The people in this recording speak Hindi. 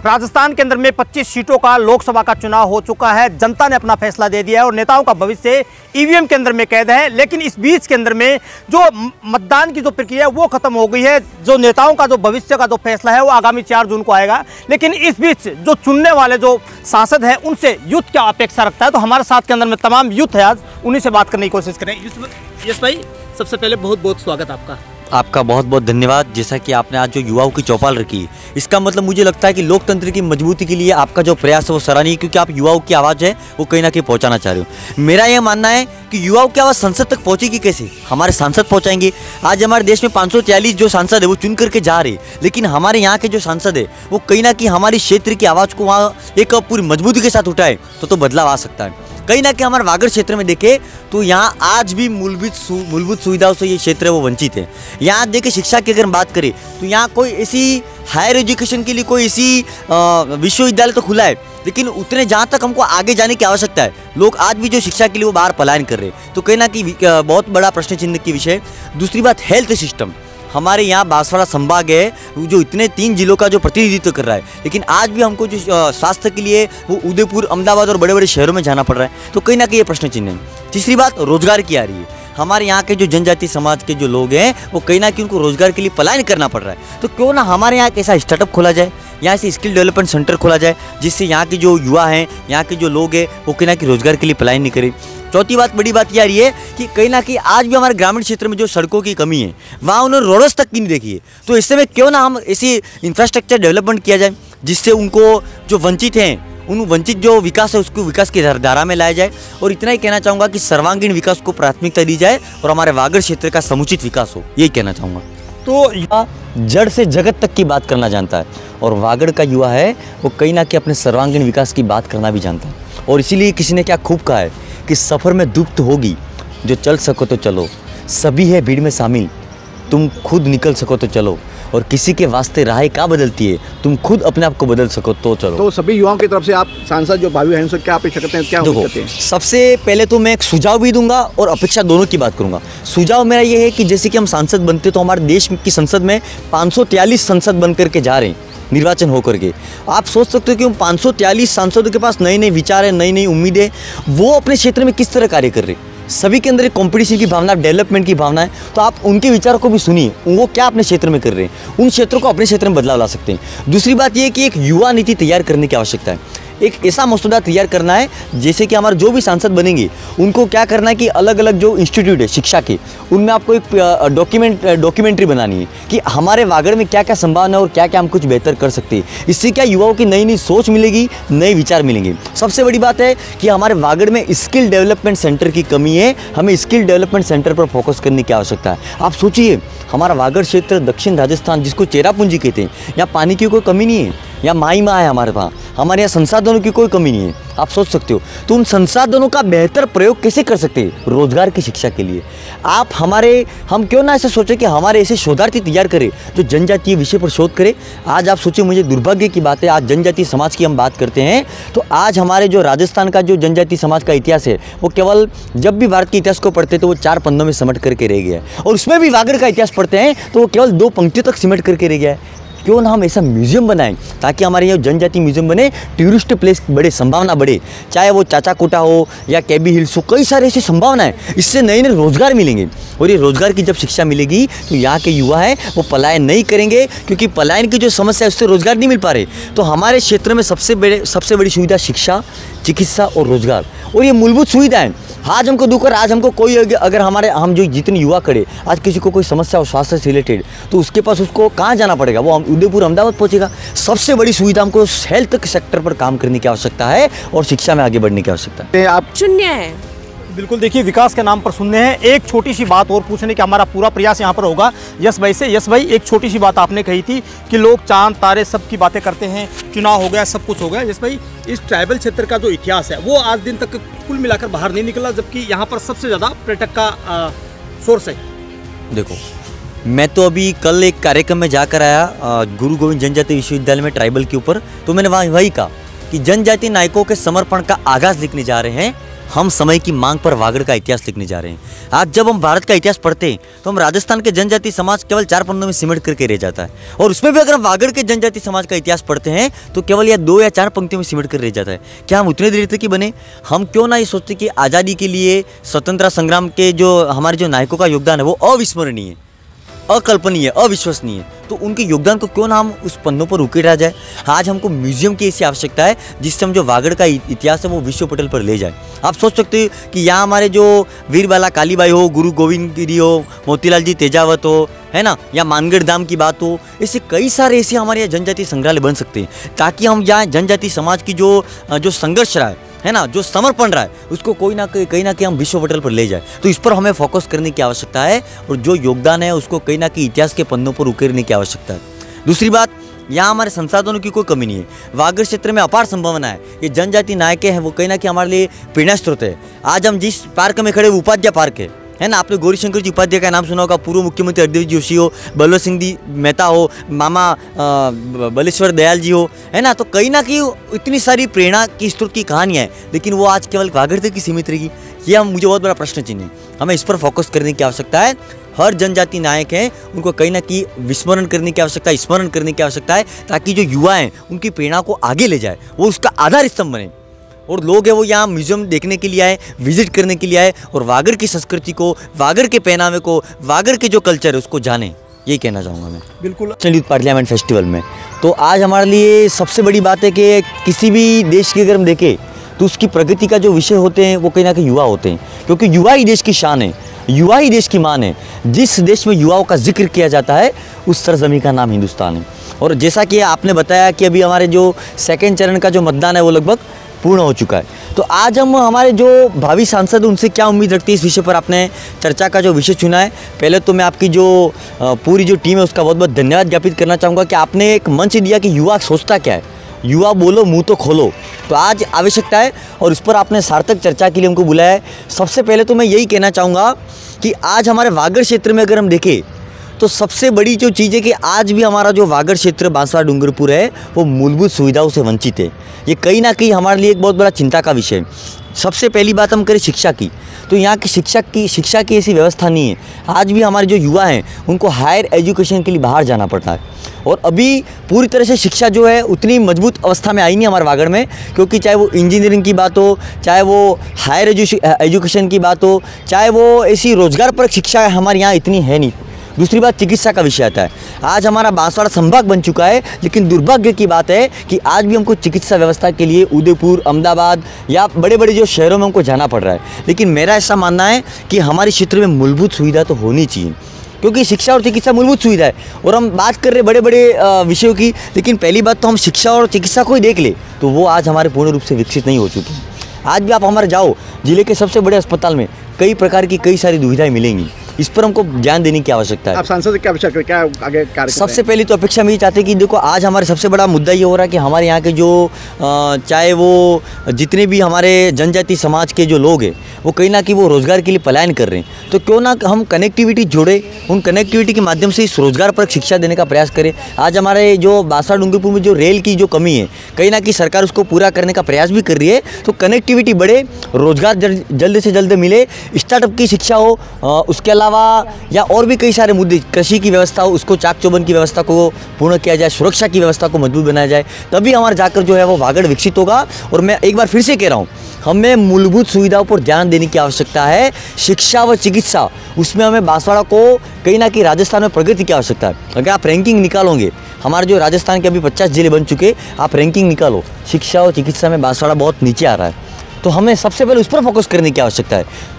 राजस्थान के अंदर में 25 सीटों का लोकसभा का चुनाव हो चुका है। जनता ने अपना फैसला दे दिया है और नेताओं का भविष्य ईवीएम के अंदर में कैद है। लेकिन इस बीच के अंदर में जो मतदान की जो प्रक्रिया है वो खत्म हो गई है। जो नेताओं का जो भविष्य का जो फैसला है वो आगामी 4 जून को आएगा। लेकिन इस बीच जो चुनने वाले जो सांसद हैं उनसे यूथ क्या अपेक्षा रखता है, तो हमारे साथ के अंदर में तमाम यूथ है, आज उन्हीं से बात करने की कोशिश करें। यस भाई, सबसे पहले बहुत बहुत स्वागत आपका बहुत बहुत धन्यवाद। जैसा कि आपने आज जो युवाओं की चौपाल रखी, इसका मतलब मुझे लगता है कि लोकतंत्र की मजबूती के लिए आपका जो प्रयास है वो सराहनीय है, क्योंकि आप युवाओं की आवाज़ है वो कहीं ना कहीं पहुंचाना चाह रहे हो। मेरा यह मानना है कि युवाओं की आवाज़ संसद तक पहुंचेगी कैसे? हमारे सांसद पहुंचाएंगे। आज हमारे देश में 543 जो सांसद है वो चुन करके जा रहे, लेकिन हमारे यहाँ के जो सांसद है वो कहीं ना कहीं हमारी क्षेत्र की आवाज़ को वहाँ एक पूरी मजबूती के साथ उठाए तो बदलाव आ सकता है। कहीं ना कहीं हमारे वागड़ क्षेत्र में देखें तो यहाँ आज भी मूलभूत सुविधाओं से ये क्षेत्र है वो वंचित है। यहाँ देखें शिक्षा की अगर बात करें तो यहाँ कोई ऐसी हायर एजुकेशन के लिए कोई ऐसी विश्वविद्यालय तो खुला है, लेकिन उतने जहाँ तक हमको आगे जाने की आवश्यकता है, लोग आज भी जो शिक्षा के लिए वो बाहर पलायन कर रहे हैं। तो कहीं ना कहीं बहुत बड़ा प्रश्न चिन्ह की विषय। दूसरी बात, हेल्थ सिस्टम। हमारे यहाँ बांसवाड़ा संभाग है जो इतने 3 जिलों का जो प्रतिनिधित्व कर रहा है, लेकिन आज भी हमको जो स्वास्थ्य के लिए वो उदयपुर, अहमदाबाद और बड़े बड़े शहरों में जाना पड़ रहा है। तो कहीं ना कहीं ये प्रश्न चिन्ह है। तीसरी बात, रोजगार की आ रही है। हमारे यहाँ के जो जनजाति समाज के जो लोग हैं वो कहीं ना कहीं उनको रोजगार के लिए पलायन करना पड़ रहा है। तो क्यों ना हमारे यहाँ एक ऐसा स्टार्टअप खोला जाए, यहाँ से स्किल डेवलपमेंट सेंटर खोला जाए, जिससे यहाँ के जो युवा हैं, यहाँ के जो लोग हैं वो कहीं ना कहीं रोजगार के लिए पलायन नहीं करें। चौथी बात, बड़ी बात यह आ रही है कि कहीं ना कहीं आज भी हमारे ग्रामीण क्षेत्र में जो सड़कों की कमी है वहाँ उन्होंने रोड्स तक की नहीं देखी है। तो इस समय क्यों ना हम ऐसी इंफ्रास्ट्रक्चर डेवलपमेंट किया जाए जिससे उनको जो वंचित हैं उन वंचित जो विकास है उसको विकास की धारा में लाया जाए। और इतना ही कहना चाहूँगा कि सर्वांगीण विकास को प्राथमिकता दी जाए और हमारे वागड़ क्षेत्र का समुचित विकास हो, यही कहना चाहूँगा। तो युवा जड़ से जगत तक की बात करना जानता है और वागड़ का युवा है वो कहीं ना कहीं अपने सर्वांगीण विकास की बात करना भी जानता है। और इसीलिए किसी ने क्या खूब कहा है कि सफ़र में दुप्त होगी, जो चल सको तो चलो, सभी है भीड़ में शामिल, तुम खुद निकल सको तो चलो, और किसी के वास्ते राहें क्या बदलती है, तुम खुद अपने आप को बदल सको तो चलो। तो सभी युवाओं की तरफ से आप सांसद जो भावी हैं उनसे क्या अपेक्षा करते हैं, क्या उम्मीद करते हैं? सबसे पहले तो मैं एक सुझाव भी दूंगा और अपेक्षा दोनों की बात करूंगा। सुझाव मेरा ये है कि जैसे कि हम सांसद बनते तो हमारे देश की संसद में 543 सांसद बन करके जा रहे हैं निर्वाचन होकर के। आप सोच सकते हो कि उन 543 सांसदों के पास नए नए विचार है, नई नई उम्मीदें, वो अपने क्षेत्र में किस तरह कार्य कर रहे हैं। सभी के अंदर एक कंपटीशन की भावना, डेवलपमेंट की भावना है। तो आप उनके विचारों को भी सुनिए, वो क्या अपने क्षेत्र में कर रहे हैं, उन क्षेत्रों को अपने क्षेत्र में बदलाव ला सकते हैं। दूसरी बात यह है कि एक युवा नीति तैयार करने की आवश्यकता है। एक ऐसा मसौदा तैयार करना है जैसे कि हमारे जो भी सांसद बनेंगे उनको क्या करना है कि अलग अलग जो इंस्टीट्यूट है शिक्षा के, उनमें आपको एक डॉक्यूमेंट्री बनानी है कि हमारे वागड़ में क्या क्या संभावना है और क्या क्या हम कुछ बेहतर कर सकते हैं। इससे क्या युवाओं की नई नई सोच मिलेगी, नए विचार मिलेंगे। सबसे बड़ी बात है कि हमारे वागड़ में स्किल डेवलपमेंट सेंटर की कमी है, हमें स्किल डेवलपमेंट सेंटर पर फोकस करने की आवश्यकता है। आप सोचिए, हमारा वागड़ क्षेत्र दक्षिण राजस्थान जिसको चेरापूंजी कहते हैं, यहाँ पानी की कोई कमी नहीं है, यहाँ माई माँ है हमारे यहाँ संसाधनों की कोई कमी नहीं है। आप सोच सकते हो तो उन संसाधनों का बेहतर प्रयोग कैसे कर सकते हैं? रोजगार की शिक्षा के लिए हम क्यों ना ऐसे सोचें कि हमारे ऐसे शोधार्थी तैयार करें जो जनजातीय विषय पर शोध करें। आज आप सोचिए, मुझे दुर्भाग्य की बात है, आज जनजातीय समाज की हम बात करते हैं तो आज हमारे जो राजस्थान का जो जनजातीय समाज का इतिहास है वो केवल जब भी भारत के इतिहास को पढ़ते तो वो 4 पन्नों में सिमट करके रह गया है, और उसमें भी वागड़ का इतिहास पढ़ते हैं तो वो केवल 2 पंक्तियों तक सिमट करके रह गया है। क्यों ना हम ऐसा म्यूजियम बनाएं ताकि हमारे यहाँ जनजाति म्यूजियम बने, टूरिस्ट प्लेस बढ़े, संभावना बढ़े, चाहे वो चाचा कोटा हो या केबी हिल्स हो, कई सारे ऐसी संभावना है। इससे नए नए रोजगार मिलेंगे और ये रोजगार की जब शिक्षा मिलेगी तो यहाँ के युवा हैं वो पलायन नहीं करेंगे, क्योंकि पलायन की जो समस्या है उससे रोजगार नहीं मिल पा रहे। तो हमारे क्षेत्र में सबसे बड़ी सुविधा शिक्षा, चिकित्सा और रोजगार, और ये मूलभूत सुविधाएं। आज हमको दुख, और आज हमको कोई अगर हम जो जितने युवा खड़े, आज किसी को कोई समस्या हो स्वास्थ्य से रिलेटेड तो उसके पास उसको कहाँ जाना पड़ेगा? वो उदयपुर, अहमदाबाद पहुँचेगा। सबसे बड़ी सुविधा हमको हेल्थ सेक्टर पर काम करने की आवश्यकता है और शिक्षा में आगे बढ़ने की आवश्यकता है। आप शून्य है। बिल्कुल, देखिए विकास के नाम पर सुनने हैं। एक छोटी सी बात और पूछने का हमारा पूरा प्रयास यहाँ पर होगा यश भाई से। यश भाई, एक छोटी सी बात आपने कही थी कि लोग चांद तारे सब की बातें करते हैं, चुनाव हो गया, सब कुछ हो गया। यश भाई, इस ट्राइबल क्षेत्र का जो इतिहास है वो आज दिन तक कुल मिलाकर बाहर नहीं निकला, जबकि यहाँ पर सबसे ज़्यादा पर्यटक का सोर्स है। देखो, मैं तो अभी कल एक कार्यक्रम में जाकर आया गुरु गोविंद जनजाति विश्वविद्यालय में ट्राइबल के ऊपर, तो मैंने वही कहा कि जनजाति नायकों के समर्पण का आगाज लिखने जा रहे हैं हम समय की मांग पर वागड़ का इतिहास लिखने जा रहे हैं। आज जब हम भारत का इतिहास पढ़ते हैं तो हम राजस्थान के जनजाति समाज केवल 4 पन्नों में सिमट करके रह जाता है, और उसमें भी अगर हम वागड़ के जनजाति समाज का इतिहास पढ़ते हैं तो केवल या 2 या 4 पंक्तियों में सिमट कर रह जाता है। क्या हम उतने देर तक ही बने? हम क्यों ना ये सोचते कि आज़ादी के लिए स्वतंत्रता संग्राम के जो हमारे जो नायकों का योगदान है वो अविस्मरणीय है, अकल्पनीय, अविश्वसनीय। तो उनके योगदान को क्यों ना हम उस पन्नों पर उकेरा जाए। आज हमको म्यूजियम की ऐसी आवश्यकता है जिससे हम जो वागड़ का इतिहास है वो विश्व पटल पर ले जाए। आप सोच सकते हो कि यहाँ हमारे जो वीरबाला कालीबाई हो, गुरु गोविंद गिरी हो, मोतीलाल जी तेजावत हो, है ना, या मानगढ़ धाम की बात हो, ऐसे कई सारे ऐसे हमारे यहाँ जनजातीय संग्रहालय बन सकते हैं, ताकि हम यहाँ जनजातीय समाज की जो संघर्ष रहा है ना, जो समर्पण रहा है, उसको कहीं ना कहीं हम विश्व पटल पर ले जाए। तो इस पर हमें फोकस करने की आवश्यकता है, और जो योगदान है उसको कहीं ना कहीं इतिहास के पन्नों पर उकेरने की आवश्यकता है। दूसरी बात, यहाँ हमारे संसाधनों की कोई कमी नहीं है। वागड़ क्षेत्र में अपार संभावना है। ये जनजाति नायक हैं वो कहीं ना कहीं हमारे लिए प्रेरणा स्रोत है। आज हम जिस पार्क में खड़े, उपाध्याय पार्क है ना, आपने गौरीशंकर जी उपाध्याय का नाम सुना होगा, पूर्व मुख्यमंत्री हरदेव जोशी हो, बलवंत सिंह जी मेहता हो, मामा बलेश्वर दयाल जी हो, है ना, तो कहीं ना कहीं इतनी सारी प्रेरणा की स्रोत की कहानियाँ हैं, लेकिन वो आज केवल वागड़ तक ही सीमित रहेगी। ये मुझे बहुत बड़ा प्रश्न चिन्ह है। हमें इस पर फोकस करने की आवश्यकता है। हर जनजाति नायक हैं उनको कहीं ना कहीं विस्मरण करने की आवश्यकता है, स्मरण करने की आवश्यकता है, ताकि जो युवा हैं उनकी प्रेरणा को आगे ले जाए, वो उसका आधार स्तंभ बने। और लोग हैं वो यहाँ म्यूजियम देखने के लिए आए, विजिट करने के लिए आए, और वागड़ की संस्कृति को, वागड़ के पहनावे को, वागड़ के जो कल्चर है उसको जाने। यही कहना चाहूँगा मैं। बिल्कुल। नेशनल यूथ पार्लियामेंट फेस्टिवल में तो आज हमारे लिए सबसे बड़ी बात है कि किसी भी देश की अगर हम देखें तो उसकी प्रगति का जो विषय होते हैं वो कहीं ना कहीं युवा होते हैं, क्योंकि युवा ही देश की शान है, युवा ही देश की मान है। जिस देश में युवाओं का जिक्र किया जाता है उस सरजमी का नाम हिंदुस्तान है। और जैसा कि आपने बताया कि अभी हमारे जो सेकेंड चरण का जो मतदान है वो लगभग पूर्ण हो चुका है, तो आज हम हमारे जो भावी सांसद उनसे क्या उम्मीद रखते हैं, इस विषय पर आपने चर्चा का जो विषय चुना है। पहले तो मैं आपकी जो पूरी जो टीम है उसका बहुत बहुत धन्यवाद ज्ञापित करना चाहूँगा कि आपने एक मंच दिया कि युवा सोचता क्या है, युवा बोलो मुंह तो खोलो। तो आज आवश्यकता है और उस पर आपने सार्थक चर्चा के लिए हमको बुलाया है। सबसे पहले तो मैं यही कहना चाहूँगा कि आज हमारे वागड़ क्षेत्र में अगर हम देखें तो सबसे बड़ी जो चीज़ है कि आज भी हमारा जो वागड़ क्षेत्र बांसवाड़ा डूंगरपुर है वो मूलभूत सुविधाओं से वंचित है। ये कहीं ना कहीं हमारे लिए एक बहुत बड़ा चिंता का विषय है। सबसे पहली बात हम करें शिक्षा की, तो यहाँ की शिक्षा की ऐसी व्यवस्था नहीं है। आज भी हमारे जो युवा हैं उनको हायर एजुकेशन के लिए बाहर जाना पड़ता है, और अभी पूरी तरह से शिक्षा जो है उतनी मजबूत अवस्था में आई नहीं हमारे वागड़ में, क्योंकि चाहे वो इंजीनियरिंग की बात हो, चाहे वो हायर एजुकेशन की बात हो, चाहे वो ऐसी रोजगार परक शिक्षा हमारे यहाँ इतनी है नहीं। दूसरी बात चिकित्सा का विषय आता है। आज हमारा बांसवाड़ा संभाग बन चुका है, लेकिन दुर्भाग्य की बात है कि आज भी हमको चिकित्सा व्यवस्था के लिए उदयपुर, अहमदाबाद या बड़े बड़े जो शहरों में हमको जाना पड़ रहा है। लेकिन मेरा ऐसा मानना है कि हमारे क्षेत्र में मूलभूत सुविधा तो होनी चाहिए, क्योंकि शिक्षा और चिकित्सा मूलभूत सुविधा है। और हम बात कर रहे बड़े बड़े विषयों की, लेकिन पहली बात तो हम शिक्षा और चिकित्सा को ही देख ले तो वो आज हमारे पूर्ण रूप से विकसित नहीं हो चुके हैं। आज भी आप हमारे जाओ जिले के सबसे बड़े अस्पताल में कई प्रकार की कई सारी दुविधाएं मिलेंगी। इस पर हमको ध्यान देने की आवश्यकता है। आप सांसद से क्या अपेक्षा करें, क्या आगे कार्य? सबसे पहले तो अपेक्षा हम ये चाहते हैं कि देखो आज हमारे सबसे बड़ा मुद्दा ये हो रहा है कि हमारे यहाँ के जो चाहे वो जितने भी हमारे जनजाति समाज के जो लोग हैं वो कहीं ना कहीं वो रोज़गार के लिए पलायन कर रहे हैं। तो क्यों ना हम कनेक्टिविटी जोड़े, उन कनेक्टिविटी के माध्यम से इस रोज़गार पर शिक्षा देने का प्रयास करें। आज हमारे जो बांसवाड़ा डूंगरपुर में जो रेल की जो कमी है कहीं ना कहीं सरकार उसको पूरा करने का प्रयास भी कर रही है। तो कनेक्टिविटी बढ़े, रोज़गार जल्द से जल्द मिले, स्टार्टअप की शिक्षा हो, उसके अलावा या और भी कई सारे मुद्दे, कृषि की व्यवस्था हो उसको चाक चौबंद की व्यवस्था को पूर्ण किया जाए, सुरक्षा की व्यवस्था को मजबूत बनाया जाए, तभी हमारे जाकर जो है वो वागड़ विकसित होगा। और मैं एक बार फिर से कह रहा हूँ, हमें मूलभूत सुविधाओं पर ध्यान देने की आवश्यकता है। शिक्षा व चिकित्सा उसमें हमें बांसवाड़ा को कहीं ना कहीं राजस्थान में प्रगति की आवश्यकता है। अगर आप रैंकिंग निकालोगे, हमारे जो राजस्थान के अभी 50 जिले बन चुके, आप रैंकिंग निकालो, शिक्षा और चिकित्सा में बांसवाड़ा बहुत नीचे आ रहा है। तो हमें सबसे पहले उस पर फोकस करने की आवश्यकता है।